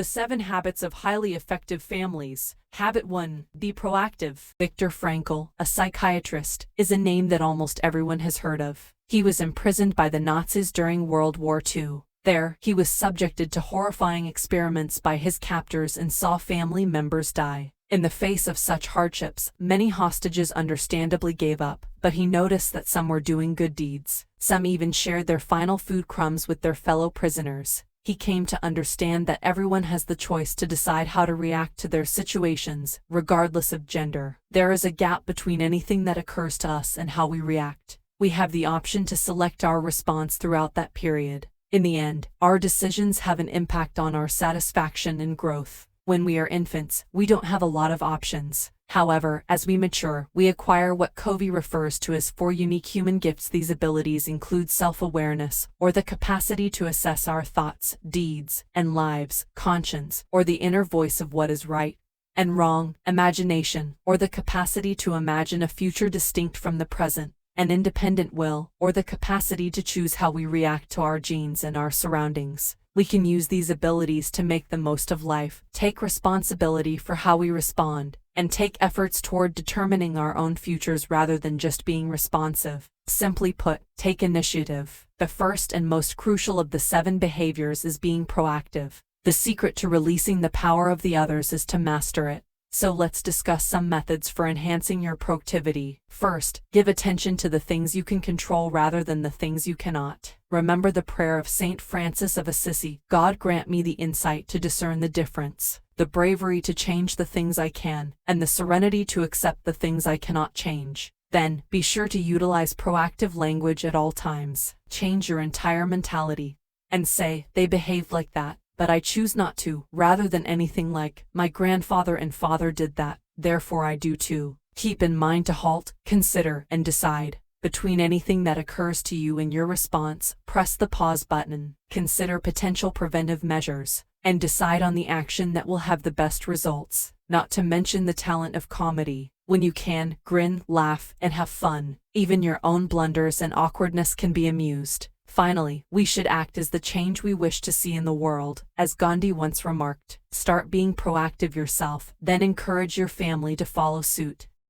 The 7 Habits of Highly Effective Families. Habit 1. Be proactive. Viktor Frankl, a psychiatrist, is a name that almost everyone has heard of. He was imprisoned by the Nazis during World War II. There, he was subjected to horrifying experiments by his captors and saw family members die. In the face of such hardships, many hostages understandably gave up, but he noticed that some were doing good deeds. Some even shared their final food crumbs with their fellow prisoners. He came to understand that everyone has the choice to decide how to react to their situations, regardless of gender. There is a gap between anything that occurs to us and how we react. We have the option to select our response throughout that period. In the end, our decisions have an impact on our satisfaction and growth. When we are infants, we don't have a lot of options. However, as we mature, we acquire what Covey refers to as 4 unique human gifts. These abilities include self-awareness, or the capacity to assess our thoughts, deeds, and lives; conscience, or the inner voice of what is right and wrong; imagination, or the capacity to imagine a future distinct from the present; and independent will, or the capacity to choose how we react to our genes and our surroundings. We can use these abilities to make the most of life, take responsibility for how we respond, and take efforts toward determining our own futures rather than just being responsive. Simply put, take initiative. The first and most crucial of the 7 behaviors is being proactive. The secret to releasing the power of the others is to master it. So let's discuss some methods for enhancing your proactivity. First, give attention to the things you can control rather than the things you cannot. Remember the prayer of Saint Francis of Assisi: God grant me the insight to discern the difference, the bravery to change the things I can, and the serenity to accept the things I cannot change. Then, be sure to utilize proactive language at all times. Change your entire mentality and say, "They behaved like that, but I choose not to," rather than anything like, "My grandfather and father did that, therefore I do too." Keep in mind to halt, consider, and decide. Between anything that occurs to you and your response, press the pause button, consider potential preventive measures, and decide on the action that will have the best results. Not to mention the talent of comedy. When you can, grin, laugh, and have fun. Even your own blunders and awkwardness can be amused. Finally, we should act as the change we wish to see in the world. As Gandhi once remarked, start being proactive yourself, then encourage your family to follow suit.